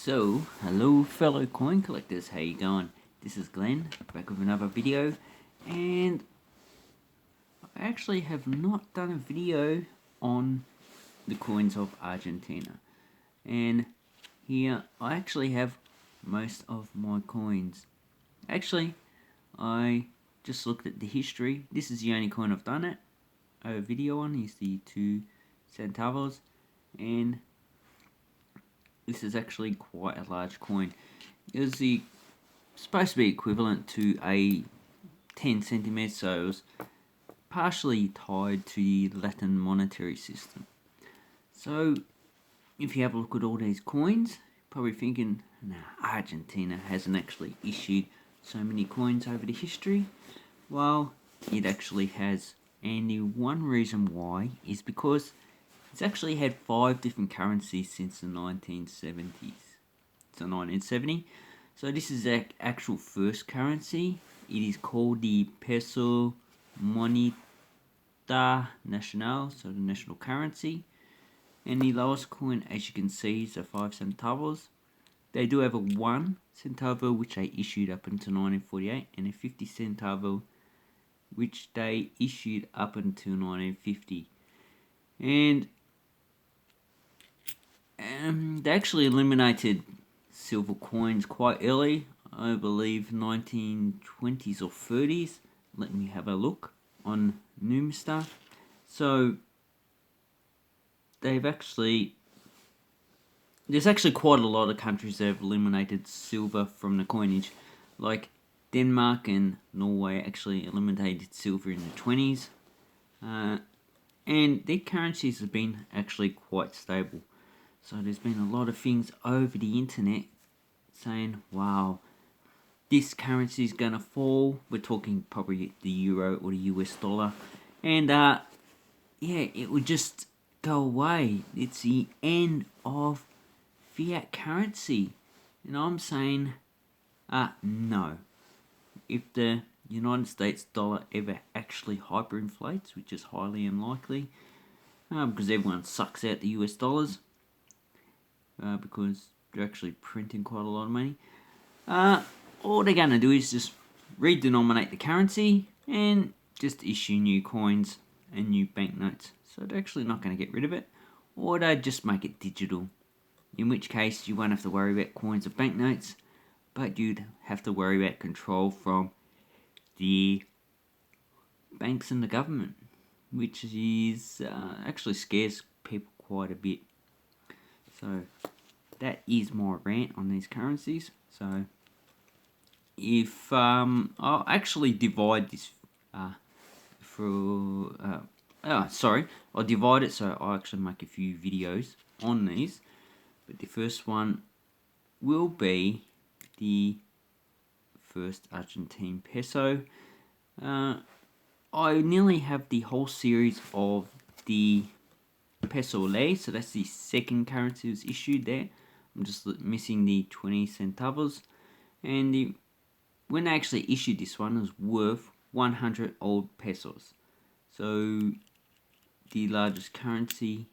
So, hello fellow coin collectors, how you going? This is Glenn, back with another video, and I actually have not done a video on the coins of Argentina. And here I actually have most of my coins. Actually, I just looked at the history. This is the only coin I've done a video on, is the 2 centavos, and this is actually quite a large coin. It was supposed to be equivalent to a 10 centimeters, so it was partially tied to the Latin monetary system. So if you have a look at all these coins, you're probably thinking, nah, Argentina hasn't actually issued so many coins over the history. Well, it actually has, and the one reason why is because it's actually had 5 different currencies since the 1970s. So 1970. So this is the actual first currency. It is called the Peso Nacional, so the national currency. And the lowest coin, as you can see, is the 5 centavos. They do have a 1 centavo, which they issued up until 1948, and a 50 centavo, which they issued up until 1950. And they actually eliminated silver coins quite early, I believe 1920s or 30s. Let me have a look on Numstar. So there's actually quite a lot of countries that have eliminated silver from the coinage. Like Denmark and Norway actually eliminated silver in the 20s. And their currencies have been actually quite stable. So there's been a lot of things over the internet saying, wow, this currency is going to fall. We're talking probably the euro or the US dollar. And yeah, it would just go away. It's the end of fiat currency. And I'm saying, no. If the United States dollar ever actually hyperinflates, which is highly unlikely, because everyone sucks out the US dollars, because they're actually printing quite a lot of money. All they're going to do is just redenominate the currency and just issue new coins and new banknotes. So they're actually not going to get rid of it, or they just make it digital. In which case you won't have to worry about coins or banknotes, but you'd have to worry about control from the banks and the government, which is actually scares people quite a bit. So that is my rant on these currencies. So if I'll actually divide this I'll divide it, so I'll actually make a few videos on these. But the first one will be the first Argentine peso. I nearly have the whole series of the Peso lei, so that's the second currency that was issued there. I'm just missing the 20 centavos. And when they actually issued this one, it was worth 100 old pesos. So the largest currency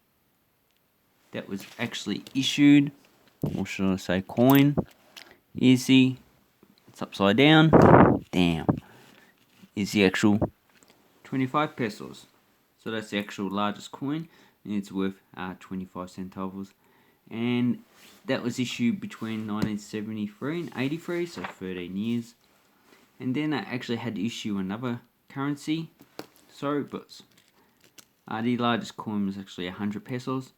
that was actually issued, or should I say coin, is it's upside down, damn, is the actual 25 pesos. So that's the actual largest coin, and it's worth 25 centavos. And that was issued between 1973 and 83, so 13 years. And then I actually had to issue another currency. Sorry, but the largest coin was actually 100 pesos.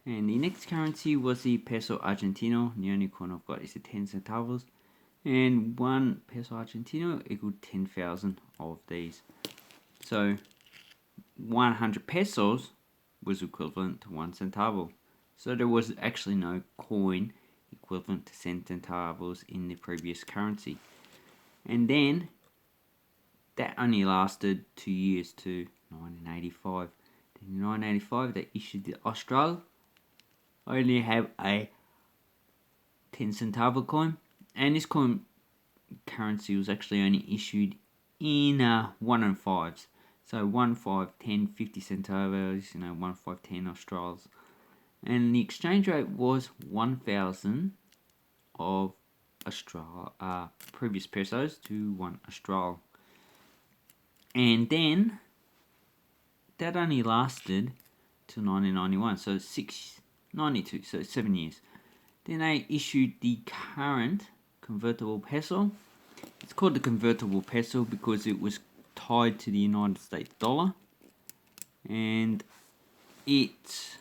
And the next currency was the Peso Argentino. The only coin I've got is the 10 centavos. And 1 Peso Argentino equaled 10,000 of these. So 100 pesos was equivalent to 1 centavo. So there was actually no coin equivalent to 10 centavos in the previous currency. And then that only lasted 2 years to 1985. Then in 1985 they issued the Austral. I only have a 10 centavo coin, and this coin currency was actually only issued in 1 and 5s. So 1, 5, 10, 50 centavos, 1, 5, 10 Australs. and the exchange rate was 1,000 of previous pesos to 1 Austral. And then that only lasted till 1991, so 692, so 7 years. Then they issued the current convertible peso. It's called the convertible peso because it was tied to the United States dollar, and it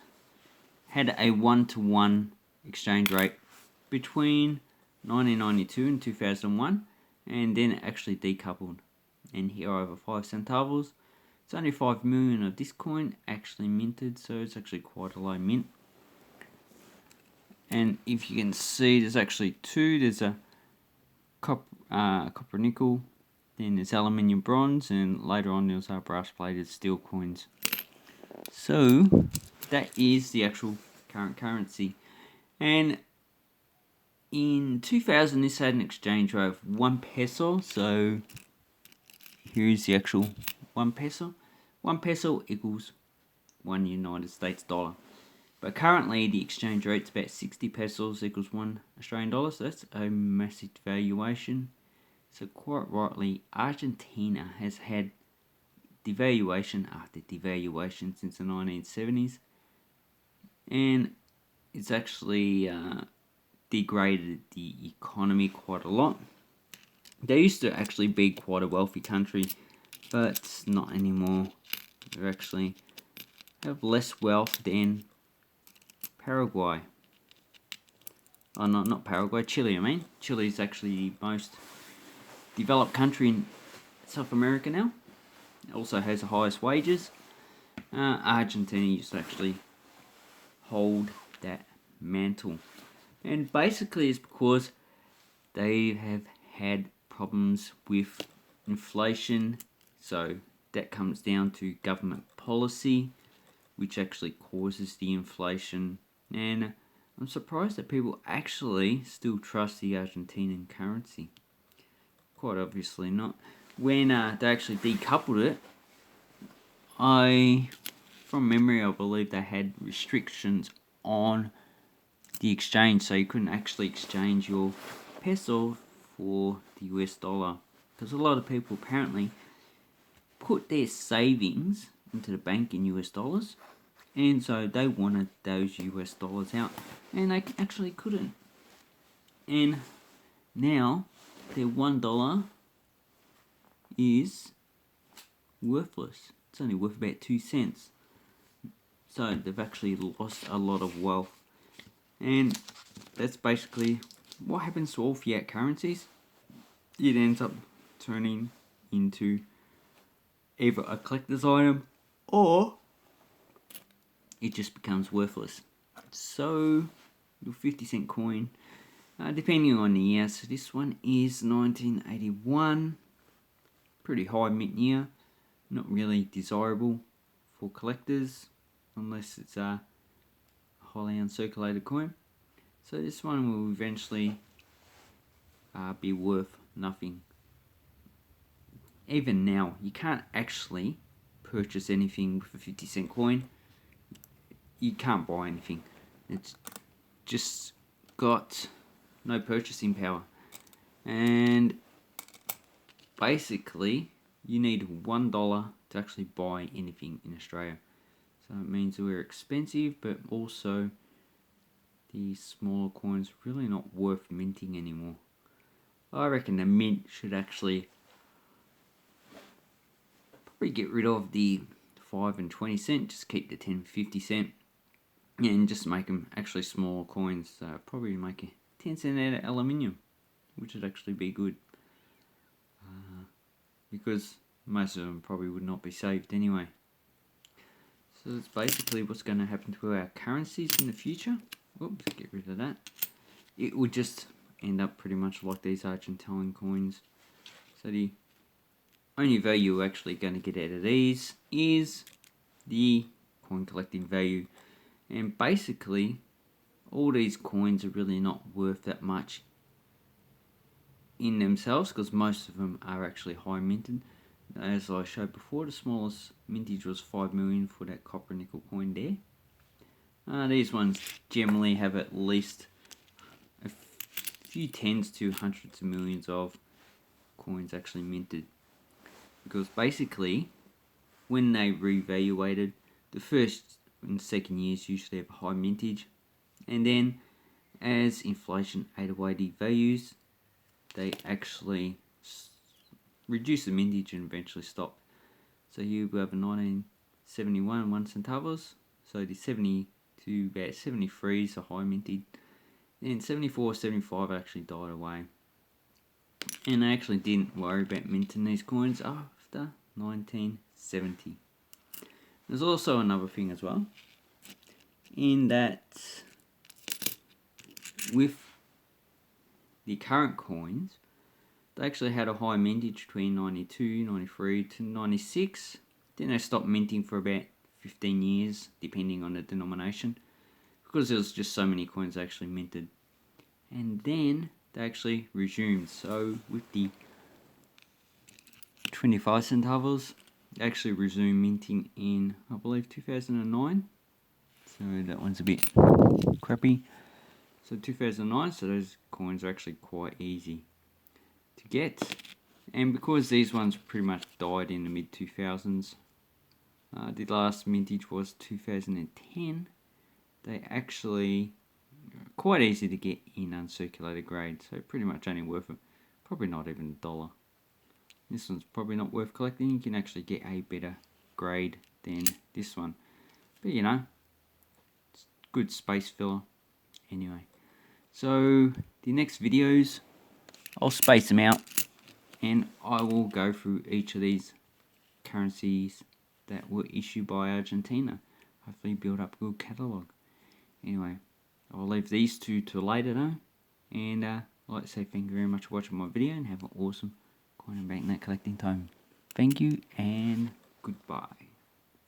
had a 1-to-1 exchange rate between 1992 and 2001, and then it actually decoupled. And here over 5 centavos. It's only 5 million of this coin actually minted, so it's actually quite a low mint. And if you can see, there's actually two. There's a copper nickel, then there's aluminium bronze, and later on there's our brass plated steel coins. So that is the actual current currency. And in 2000, this had an exchange rate of 1 peso. So here's the actual 1 peso. 1 peso equals 1 United States dollar. But currently the exchange rate's about 60 pesos equals 1 Australian dollar. So that's a massive devaluation. So quite rightly, Argentina has had devaluation after devaluation since the 1970s. And it's actually degraded the economy quite a lot. They used to actually be quite a wealthy country, but not anymore. They actually have less wealth than Paraguay. Oh, not Paraguay, Chile, I mean. Chile is actually the most developed country in South America now. It also has the highest wages. Argentina used to actually hold that mantle. And basically it's because they have had problems with inflation. So that comes down to government policy, which actually causes the inflation. And I'm surprised that people actually still trust the Argentinian currency. Quite obviously not. When they actually decoupled it, from memory, I believe they had restrictions on the exchange, so you couldn't actually exchange your peso for the US dollar. Because a lot of people apparently put their savings into the bank in US dollars, and so they wanted those US dollars out, and they actually couldn't. And now their $1 is worthless. It's only worth about 2 cents. So they've actually lost a lot of wealth. And that's basically what happens to all fiat currencies. It ends up turning into either a collector's item or it just becomes worthless. So your 50-cent coin, depending on the year, so this one is 1981, pretty high mint year, not really desirable for collectors unless it's a highly uncirculated coin. So this one will eventually be worth nothing. Even now, you can't actually purchase anything with a 50-cent coin. You can't buy anything. It's just got no purchasing power. And basically, you need $1 to actually buy anything in Australia. So it means we're expensive, but also these smaller coins really not worth minting anymore. I reckon the mint should actually probably get rid of the 5 and 20 cent, just keep the 10, 50 cent, and just make them actually smaller coins. Probably make a 10 cent out of aluminium, which would actually be good, because most of them probably would not be saved anyway. So that's basically what's going to happen to our currencies in the future. Oops, get rid of that. It would just end up pretty much like these Argentine coins. So the only value we're actually going to get out of these is the coin collecting value. And basically, all these coins are really not worth that much in themselves, because most of them are actually high minted. As I showed before, the smallest mintage was 5 million for that copper nickel coin there. These ones generally have at least a few tens to hundreds of millions of coins actually minted. Because basically, when they revaluated, the first and second years usually have a high mintage, and then as inflation ate away the values, they actually reduce the mintage and eventually stop. So here we have a 1971 One Centavos, so the 70 to about 73 is a high mintage, then 74, 75 actually died away. And I actually didn't worry about minting these coins after 1970. There's also another thing as well, in that with the current coins, they actually had a high mintage between 92, 93 to 96. Then they stopped minting for about 15 years, depending on the denomination, because there was just so many coins actually minted. And then they actually resumed. So with the 25 centavos, they actually resumed minting in, I believe, 2009. So that one's a bit crappy. So 2009, so those coins are actually quite easy to get. And because these ones pretty much died in the mid 2000s, the last mintage was 2010, they actually quite easy to get in uncirculated grade, so pretty much only worth probably not even $1. This one's probably not worth collecting. You can actually get a better grade than this one, but you know, it's good space filler anyway. So the next videos, I'll space them out and I will go through each of these currencies that were issued by Argentina. Hopefully build up a good catalogue. Anyway, I'll leave these two to later though. And I'd like to say thank you very much for watching my video and have an awesome coin and banknote collecting time. Thank you and goodbye.